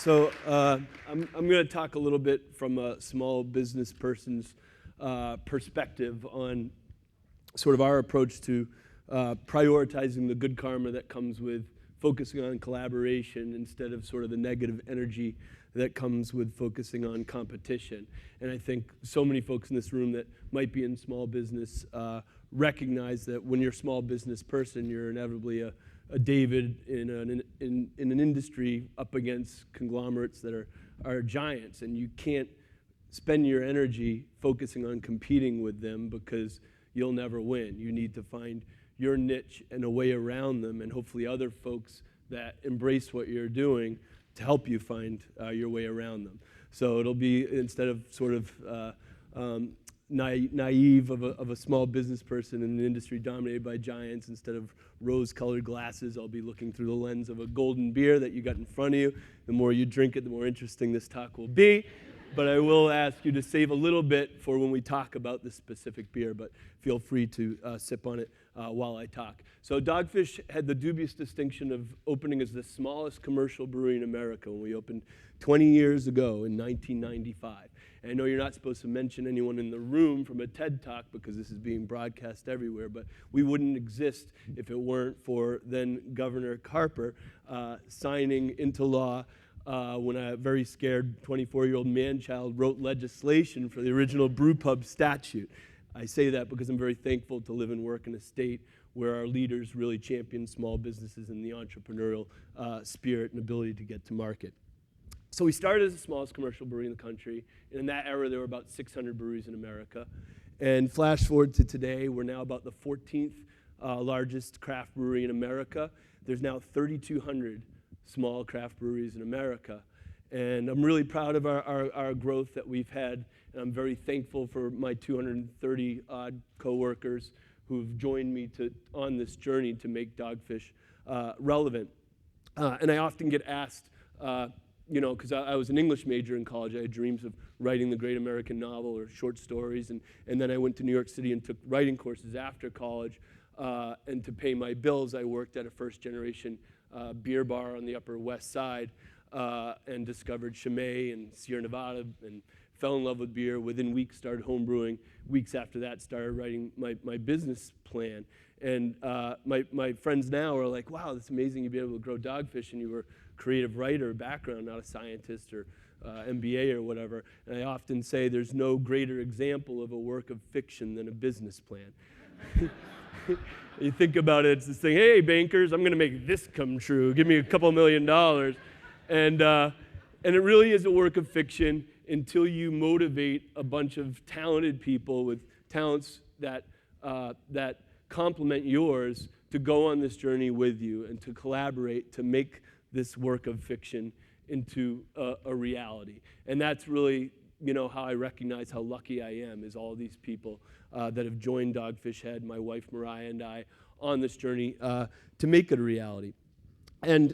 I'm going to talk a little bit from a small business person's perspective on sort of our approach to prioritizing the good karma that comes with focusing on collaboration instead of sort of the negative energy that comes with focusing on competition. And I think so many folks in this room that might be in small business recognize that when you're a small business person, you're inevitably a David in an industry up against conglomerates that are giants, and you can't spend your energy focusing on competing with them because you'll never win. You need to find your niche and a way around them, and hopefully other folks that embrace what you're doing to help you find your way around them. So it'll be, instead of sort of naive of a small business person in an industry dominated by giants, instead of rose-colored glasses, I'll be looking through the lens of a golden beer that you got in front of you. The more you drink it, the more interesting this talk will be. But I will ask you to save a little bit for when we talk about this specific beer, but feel free to sip on it while I talk. So Dogfish had the dubious distinction of opening as the smallest commercial brewery in America when we opened 20 years ago in 1995. And I know you're not supposed to mention anyone in the room from a TED Talk because this is being broadcast everywhere, but we wouldn't exist if it weren't for then Governor Harper signing into law when a very scared 24-year-old man-child wrote legislation for the original brewpub statute. I say that because I'm very thankful to live and work in a state where our leaders really champion small businesses and the entrepreneurial spirit and ability to get to market. So we started as the smallest commercial brewery in the country, and in that era there were about 600 breweries in America. And flash forward to today, we're now about the 14th largest craft brewery in America. There's now 3,200 small craft breweries in America. And I'm really proud of our growth that we've had, and I'm very thankful for my 230-odd coworkers who've joined me on this journey to make Dogfish relevant. And I often get asked, because I was an English major in college, I had dreams of writing the great American novel or short stories, and then I went to New York City and took writing courses after college, and to pay my bills, I worked at a first-generation beer bar on the Upper West Side, and discovered Chimay and Sierra Nevada and fell in love with beer. Within weeks, started homebrewing. Weeks after that, started writing my business plan. And my friends now are like, wow, that's amazing you'd be able to grow Dogfish, and you were a creative writer background, not a scientist or MBA or whatever. And I often say there's no greater example of a work of fiction than a business plan. You think about it, it's this thing, hey, bankers, I'm going to make this come true. Give me a couple $1 million. And it really is a work of fiction until you motivate a bunch of talented people with talents that complement yours to go on this journey with you and to collaborate to make this work of fiction into a reality. And that's really, how I recognize how lucky I am, is all these people that have joined Dogfish Head, my wife Mariah and I, on this journey to make it a reality. And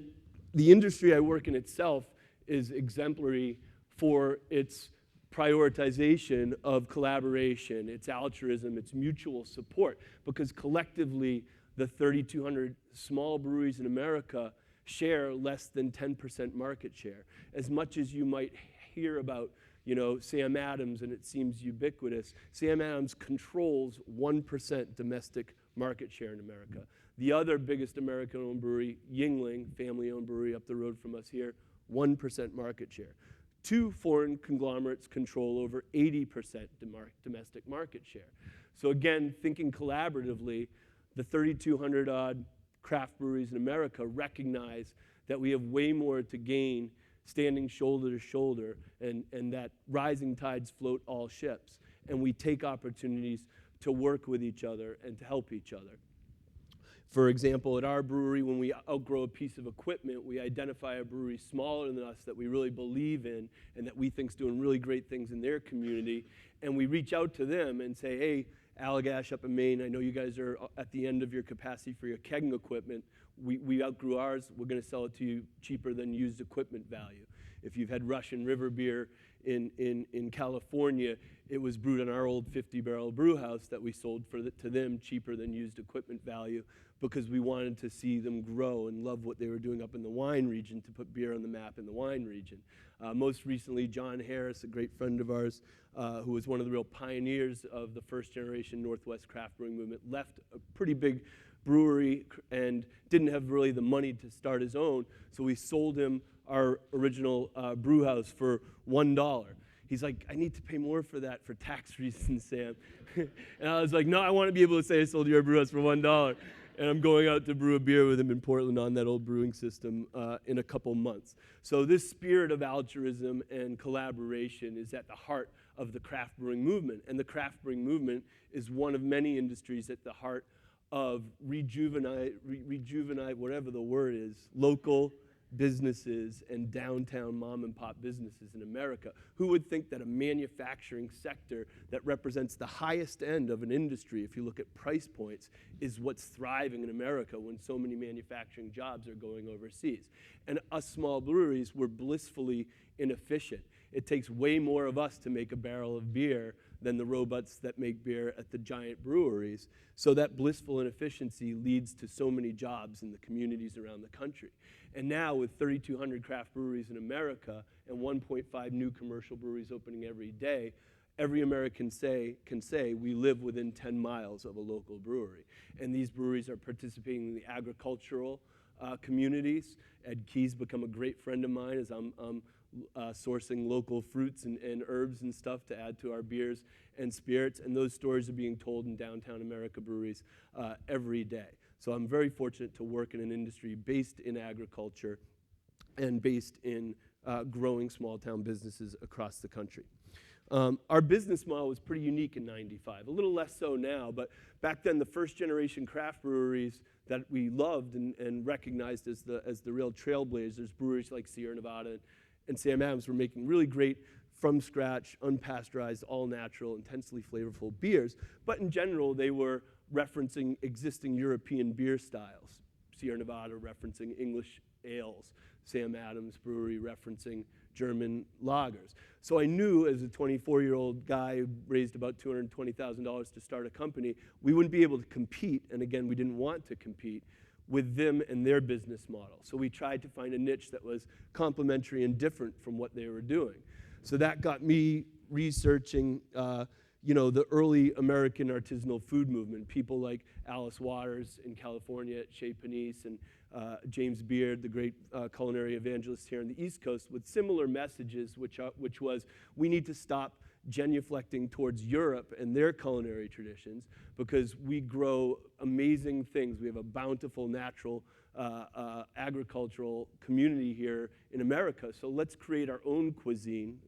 the industry I work in itself is exemplary for its prioritization of collaboration, its altruism, its mutual support, because collectively the 3,200 small breweries in America share less than 10% market share. As much as you might hear about Sam Adams, and it seems ubiquitous, Sam Adams controls 1% domestic market share in America. The other biggest American-owned brewery, Yuengling, family-owned brewery up the road from us here, 1% market share. Two foreign conglomerates control over 80% domestic market share. So again, thinking collaboratively, the 3,200-odd craft breweries in America recognize that we have way more to gain standing shoulder to shoulder, and that rising tides float all ships. And we take opportunities to work with each other and to help each other. For example, at our brewery, when we outgrow a piece of equipment, we identify a brewery smaller than us that we really believe in and that we think is doing really great things in their community, and we reach out to them and say, hey, Allagash up in Maine, I know you guys are at the end of your capacity for your kegging equipment. We outgrew ours. We're going to sell it to you cheaper than used equipment value. If you've had Russian River beer in California, it was brewed in our old 50-barrel brew house that we sold to them cheaper than used equipment value, because we wanted to see them grow and love what they were doing up in the wine region to put beer on the map in the wine region. Most recently, John Harris, a great friend of ours, who was one of the real pioneers of the first generation Northwest craft brewing movement, left a pretty big brewery and didn't have really the money to start his own, so we sold him our original brew house for $1. He's like, I need to pay more for that for tax reasons, Sam. And I was like, no, I want to be able to say I sold you our brew house for $1. And I'm going out to brew a beer with him in Portland on that old brewing system in a couple months. So this spirit of altruism and collaboration is at the heart of the craft brewing movement. And the craft brewing movement is one of many industries at the heart of rejuvenate, whatever the word is, local businesses and downtown mom and pop businesses in America. Who would think that a manufacturing sector that represents the highest end of an industry, if you look at price points, is what's thriving in America when so many manufacturing jobs are going overseas? And us small breweries were blissfully inefficient. It takes way more of us to make a barrel of beer than the robots that make beer at the giant breweries. So that blissful inefficiency leads to so many jobs in the communities around the country. And now with 3,200 craft breweries in America and 1.5 new commercial breweries opening every day, every American can say we live within 10 miles of a local brewery. And these breweries are participating in the agricultural communities. Ed Key's become a great friend of mine as I'm sourcing local fruits and herbs and stuff to add to our beers and spirits, and those stories are being told in downtown America breweries every day. So I'm very fortunate to work in an industry based in agriculture and based in growing small town businesses across the country. Our business model was pretty unique in '95, a little less so now, but back then the first generation craft breweries that we loved and recognized as the real trailblazers, breweries like Sierra Nevada and Sam Adams, were making really great from scratch, unpasteurized, all natural, intensely flavorful beers, but in general they were referencing existing European beer styles. Sierra Nevada referencing English ales, Sam Adams Brewery referencing German lagers. So I knew as a 24-year-old guy who raised about $220,000 to start a company, we wouldn't be able to compete, and again, we didn't want to compete with them and their business model. So we tried to find a niche that was complementary and different from what they were doing. So that got me researching the early American artisanal food movement, people like Alice Waters in California at Chez Panisse and James Beard, the great culinary evangelist here on the East Coast, with similar messages, which was we need to stop genuflecting towards Europe and their culinary traditions because we grow amazing things. We have a bountiful natural agricultural community here in America, so let's create our own cuisine,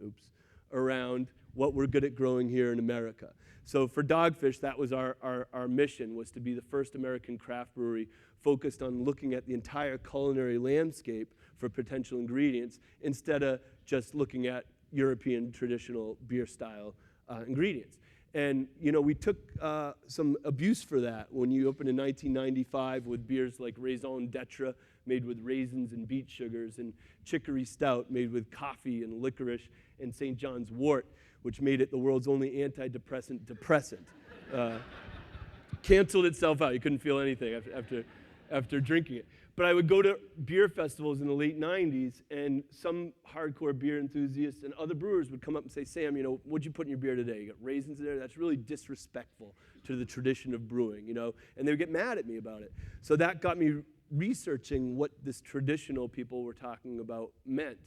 around what we're good at growing here in America. So for Dogfish, that was our mission, was to be the first American craft brewery focused on looking at the entire culinary landscape for potential ingredients instead of just looking at European traditional beer style ingredients. And we took some abuse for that when you opened in 1995 with beers like Raison d'Etre, made with raisins and beet sugars, and Chicory Stout, made with coffee and licorice, and St. John's Wort, which made it the world's only antidepressant depressant. Canceled itself out. You couldn't feel anything after drinking it. But I would go to beer festivals in the late 90s, and some hardcore beer enthusiasts and other brewers would come up and say, Sam, what'd you put in your beer today? You got raisins in there? That's really disrespectful to the tradition of brewing, And they would get mad at me about it. So that got me researching what this traditional people were talking about meant.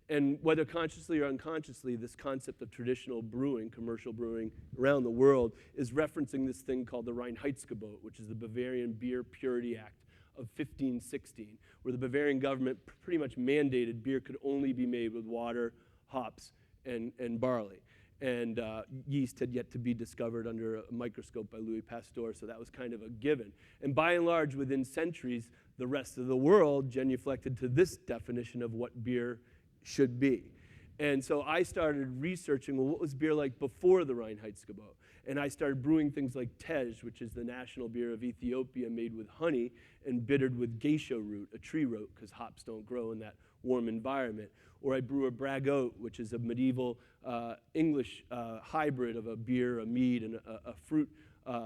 And whether consciously or unconsciously, this concept of traditional brewing, commercial brewing around the world, is referencing this thing called the Reinheitsgebot, which is the Bavarian Beer Purity Act of 1516, where the Bavarian government pretty much mandated beer could only be made with water, hops, and barley. And yeast had yet to be discovered under a microscope by Louis Pasteur, so that was kind of a given. And by and large, within centuries, the rest of the world genuflected to this definition of what beer should be. And so I started researching, well, what was beer like before the Reinheitsgebot? And I started brewing things like Tej, which is the national beer of Ethiopia, made with honey and bittered with geisha root, a tree root, because hops don't grow in that warm environment. Or I brew a Bragote, which is a medieval English hybrid of a beer, a mead, and a fruit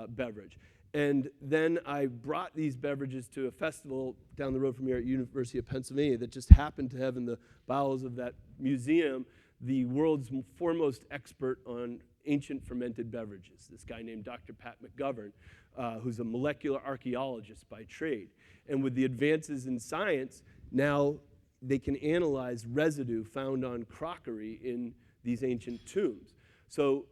beverage. And then I brought these beverages to a festival down the road from here at University of Pennsylvania that just happened to have in the bowels of that museum the world's foremost expert on ancient fermented beverages, this guy named Dr. Pat McGovern, who's a molecular archaeologist by trade. And with the advances in science, now they can analyze residue found on crockery in these ancient tombs. So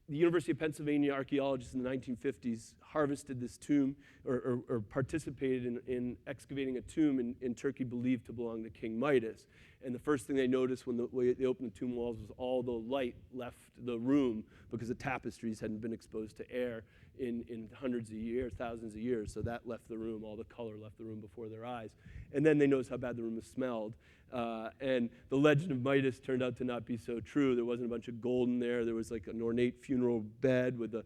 the University of Pennsylvania archaeologists in the 1950s harvested this tomb or participated in excavating a tomb in Turkey believed to belong to King Midas. And the first thing they noticed when they opened the tomb walls was all the light left the room because the tapestries hadn't been exposed to air in hundreds of years, thousands of years. So that left the room, all the color left the room before their eyes. And then they noticed how bad the room smelled. And the legend of Midas turned out to not be so true. There wasn't a bunch of gold in there. There was like an ornate funeral bed with the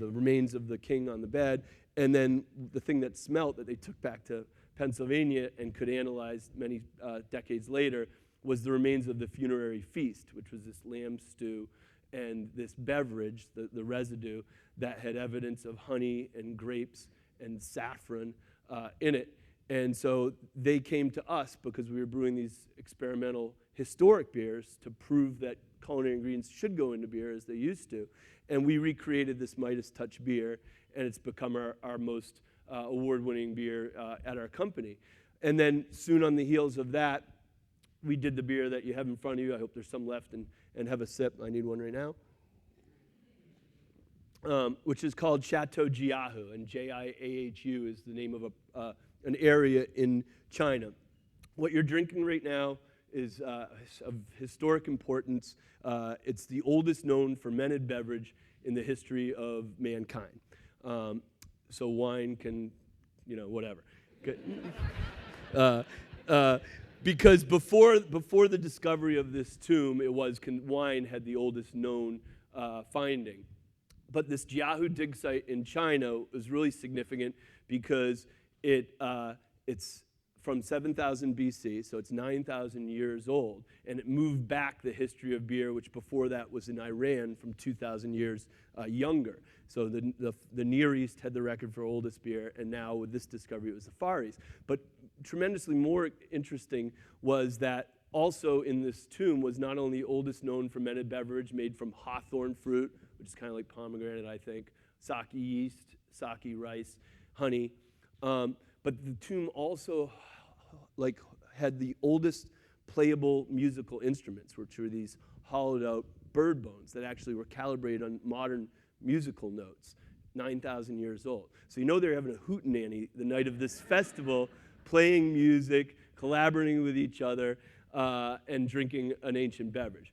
remains of the king on the bed. And then the thing that smelt that they took back to Pennsylvania and could analyze many decades later was the remains of the funerary feast, which was this lamb stew and this beverage, the residue, that had evidence of honey and grapes and saffron in it. And so they came to us because we were brewing these experimental historic beers to prove that culinary ingredients should go into beer as they used to. And we recreated this Midas Touch beer, and it's become our most award-winning beer at our company. And then soon on the heels of that, we did the beer that you have in front of you. I hope there's some left and have a sip. I need one right now. Which is called Chateau Jiahu, and Jiahu is the name of an area in China. What you're drinking right now is of historic importance. It's the oldest known fermented beverage in the history of mankind. So wine can, whatever. Because before the discovery of this tomb, wine had the oldest known finding. But this Jiahu dig site in China was really significant because it's from 7,000 BC, so it's 9,000 years old, and it moved back the history of beer, which before that was in Iran from 2,000 years younger. So the Near East had the record for oldest beer, and now with this discovery it was the Far East. But tremendously more interesting was that also in this tomb was not only the oldest known fermented beverage made from hawthorn fruit, which is kind of like pomegranate, I think, sake yeast, sake rice, honey. But the tomb also had the oldest playable musical instruments, which were these hollowed out bird bones that actually were calibrated on modern musical notes, 9,000 years old. So they're having a hootenanny the night of this festival, playing music, collaborating with each other, and drinking an ancient beverage.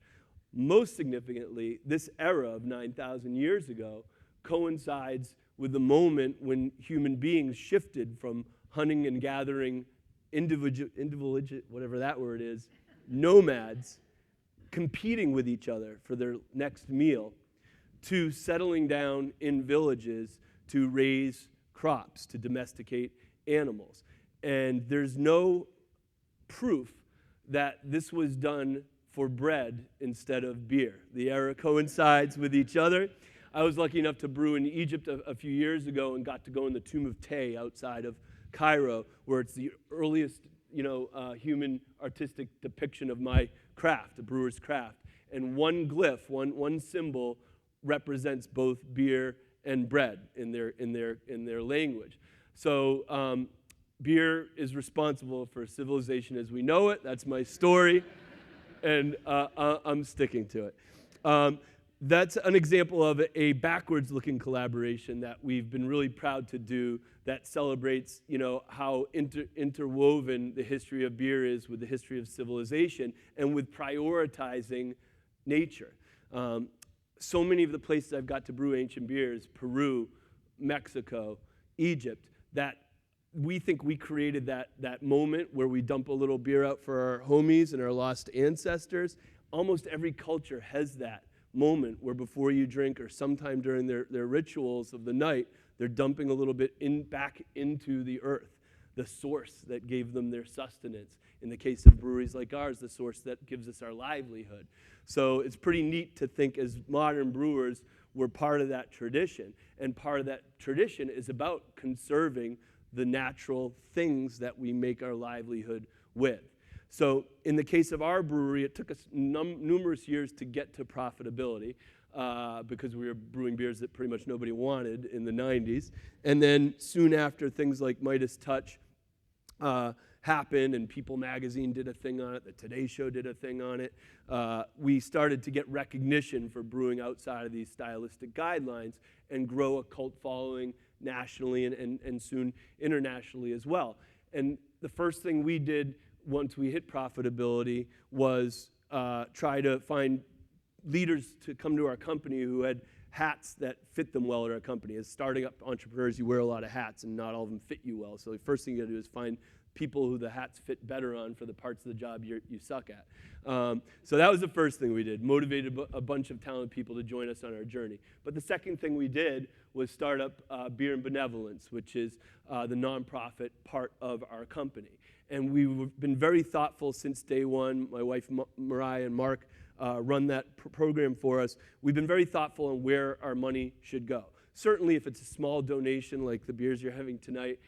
Most significantly, this era of 9,000 years ago coincides with the moment when human beings shifted from hunting and gathering individual, whatever that word is, nomads, competing with each other for their next meal, to settling down in villages to raise crops, to domesticate animals. And there's no proof that this was done for bread instead of beer. The era coincides with each other. I was lucky enough to brew in Egypt a few years ago and got to go in the Tomb of Tay outside of Cairo, where it's the earliest, human artistic depiction of my craft, a brewer's craft. And one glyph, one symbol, represents both beer and bread in their language. So beer is responsible for civilization as we know it. That's my story, and I'm sticking to it. That's an example of a backwards-looking collaboration that we've been really proud to do that celebrates, how interwoven the history of beer is with the history of civilization and with prioritizing nature. So many of the places I've got to brew ancient beers, Peru, Mexico, Egypt, that we think we created that moment where we dump a little beer out for our homies and our lost ancestors. Almost every culture has that, moment where before you drink or sometime during their rituals of the night, they're dumping a little bit back into the earth, the source that gave them their sustenance. In the case of breweries like ours, the source that gives us our livelihood. So it's pretty neat to think as modern brewers, we're part of that tradition. And part of that tradition is about conserving the natural things that we make our livelihood with. So in the case of our brewery, it took us numerous years to get to profitability because we were brewing beers that pretty much nobody wanted in the 90s. And then soon after, things like Midas Touch happened, and People Magazine did a thing on it, the Today Show did a thing on it. We started to get recognition for brewing outside of these stylistic guidelines and grow a cult following nationally and soon internationally as well. And the first thing we did once we hit profitability was try to find leaders to come to our company who had hats that fit them well at our company. As starting up entrepreneurs, you wear a lot of hats and not all of them fit you well. So the first thing you gotta do is find people who the hats fit better on for the parts of the job you suck at. So that was the first thing we did, motivated a bunch of talented people to join us on our journey. But the second thing we did was start up Beer and Benevolence, which is the nonprofit part of our company. And we've been very thoughtful since day one. My wife Mariah and Mark run that program for us. We've been very thoughtful on where our money should go. Certainly if it's a small donation like the beers you're having tonight,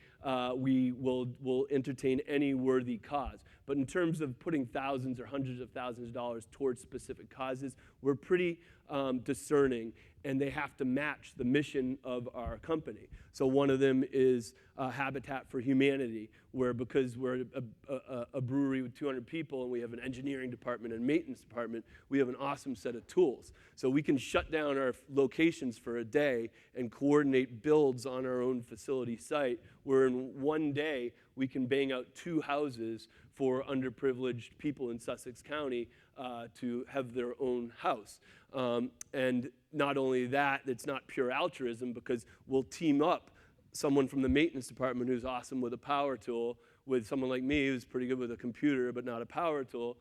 we will entertain any worthy cause. But in terms of putting thousands or hundreds of thousands of dollars towards specific causes, we're pretty discerning, and they have to match the mission of our company. So one of them is Habitat for Humanity, where because we're a brewery with 200 people and we have an engineering department and maintenance department, we have an awesome set of tools. So we can shut down our locations for a day and coordinate builds on our own facility site, where in one day we can bang out 2 houses for underprivileged people in Sussex County to have their own house. And not only that, it's not pure altruism, because we'll team up someone from the maintenance department who's awesome with a power tool with someone like me who's pretty good with a computer but not a power tool,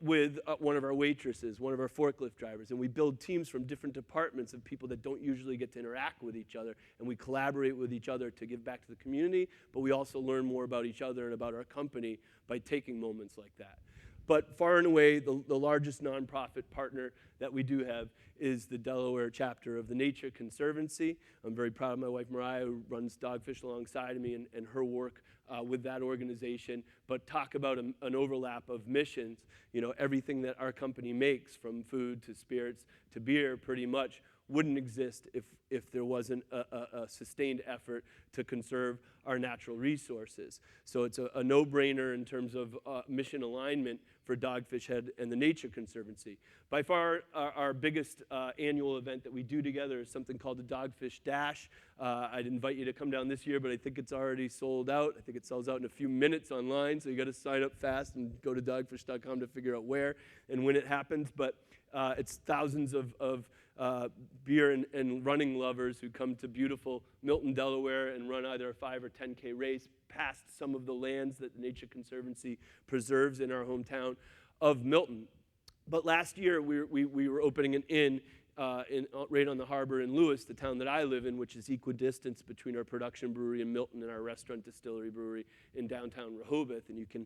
with one of our waitresses, one of our forklift drivers. And we build teams from different departments of people that don't usually get to interact with each other, and we collaborate with each other to give back to the community, but we also learn more about each other and about our company by taking moments like that. But far and away, the largest nonprofit partner that we do have is the Delaware chapter of the Nature Conservancy. I'm very proud of my wife Mariah, who runs Dogfish alongside of me, and her work with that organization. But talk about an overlap of missions. You know, everything that our company makes, from food to spirits to beer, pretty much wouldn't exist if there wasn't a sustained effort to conserve our natural resources. So it's a no-brainer in terms of mission alignment for Dogfish Head and the Nature Conservancy. By far, our biggest annual event that we do together is something called the Dogfish Dash. I'd invite you to come down this year, but I think it's already sold out. I think it sells out in a few minutes online, so you got to sign up fast and go to dogfish.com to figure out where and when it happens. But it's thousands of beer and running lovers who come to beautiful Milton, Delaware, and run either a 5 or 10K race past some of the lands that the Nature Conservancy preserves in our hometown of Milton. But last year, we were opening an inn right on the harbor in Lewis, the town that I live in, which is equidistant between our production brewery in Milton and our restaurant distillery brewery in downtown Rehoboth. And you can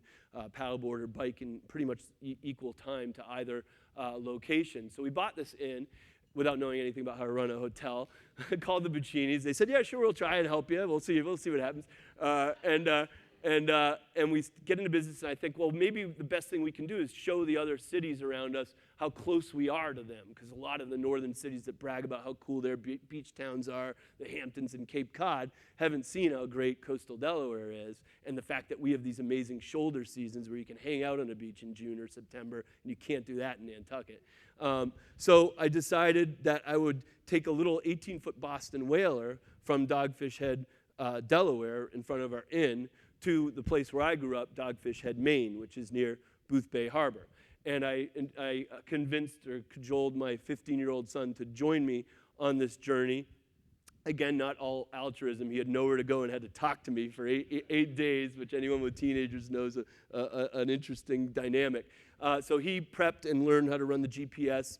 paddleboard or bike in pretty much equal time to either location. So we bought this inn without knowing anything about how to run a hotel. Called the Buccinis. They said, "Yeah, sure, we'll try and help you. We'll see what happens." And we get into business, and I think, well, maybe the best thing we can do is show the other cities around us how close we are to them, because a lot of the northern cities that brag about how cool their beach towns are, the Hamptons and Cape Cod, haven't seen how great coastal Delaware is, and the fact that we have these amazing shoulder seasons where you can hang out on a beach in June or September, and you can't do that in Nantucket. So I decided that I would take a little 18-foot Boston whaler from Dogfish Head, Delaware, in front of our inn, to the place where I grew up, Dogfish Head, Maine, which is near Booth Bay Harbor. And I convinced or cajoled my 15-year-old son to join me on this journey. Again, not all altruism. He had nowhere to go and had to talk to me for eight days, which anyone with teenagers knows an interesting dynamic. So he prepped and learned how to run the GPS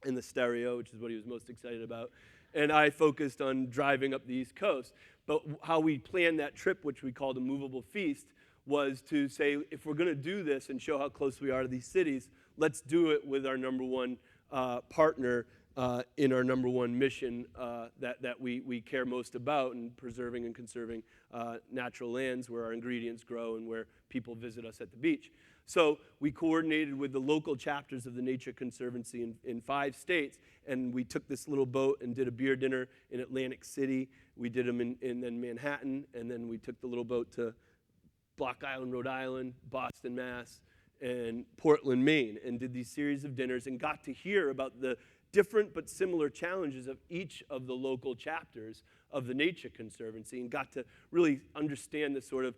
and the stereo, which is what he was most excited about. And I focused on driving up the East Coast. But how we planned that trip, which we called a movable feast, was to say, if we're going to do this and show how close we are to these cities, let's do it with our number one partner in our number one mission that we care most about, in preserving and conserving natural lands where our ingredients grow and where people visit us at the beach. So we coordinated with the local chapters of the Nature Conservancy in 5 states, and we took this little boat and did a beer dinner in Atlantic City. We did them in then Manhattan, and then we took the little boat to Block Island, Rhode Island, Boston, Mass., and Portland, Maine, and did these series of dinners and got to hear about the different but similar challenges of each of the local chapters of the Nature Conservancy, and got to really understand the sort of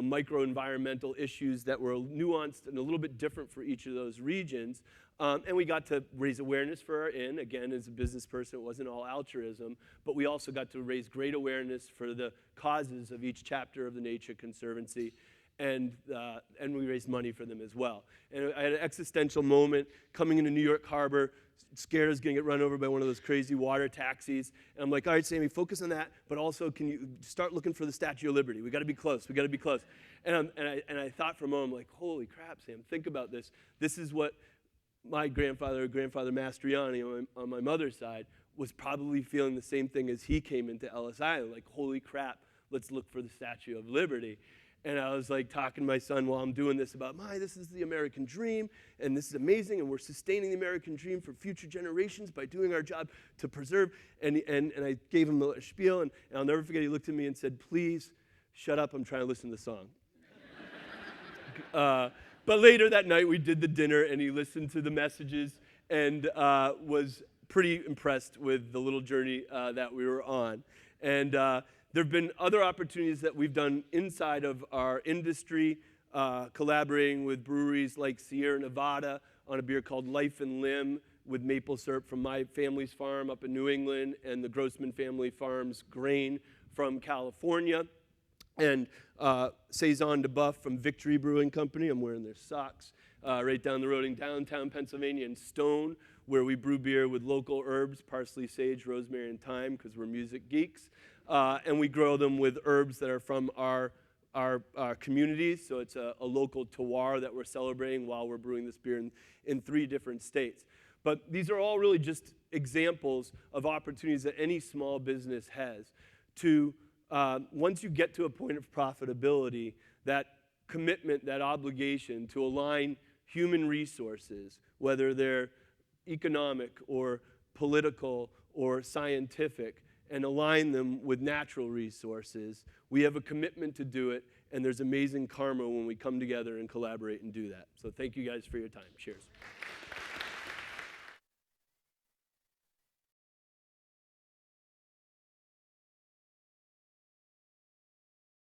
micro-environmental issues that were nuanced and a little bit different for each of those regions. And we got to raise awareness for our inn. Again, as a business person, it wasn't all altruism, but we also got to raise great awareness for the causes of each chapter of the Nature Conservancy, and we raised money for them as well. And I had an existential moment coming into New York Harbor, scared I was going to get run over by one of those crazy water taxis. And I'm like, all right, Sammy, focus on that, but also can you start looking for the Statue of Liberty? We got to be close. We got to be close. And I thought for a moment, like, holy crap, Sam, think about this. This is what my grandfather Mastriani on my mother's side was probably feeling the same thing as he came into Ellis Island. Like, holy crap, let's look for the Statue of Liberty. And I was like talking to my son while I'm doing this about, this is the American dream, and this is amazing, and we're sustaining the American dream for future generations by doing our job to preserve. And I gave him a spiel, and I'll never forget, he looked at me and said, please, shut up, I'm trying to listen to the song. But later that night, we did the dinner, and he listened to the messages and was pretty impressed with the little journey that we were on. And there have been other opportunities that we've done inside of our industry, collaborating with breweries like Sierra Nevada on a beer called Life and Limb with maple syrup from my family's farm up in New England, and the Grossman family farms grain from California, and Saison de Buff from Victory Brewing Company. I'm wearing their socks. Right down the road in downtown Pennsylvania in Stone, where we brew beer with local herbs, parsley, sage, rosemary, and thyme, because we're music geeks. And we grow them with herbs that are from our communities. So it's a local terroir that we're celebrating while we're brewing this beer in 3 different states. But these are all really just examples of opportunities that any small business has to, once you get to a point of profitability, that commitment, that obligation to align human resources, whether they're economic or political or scientific, and align them with natural resources. We have a commitment to do it, and there's amazing karma when we come together and collaborate and do that. So thank you guys for your time. Cheers.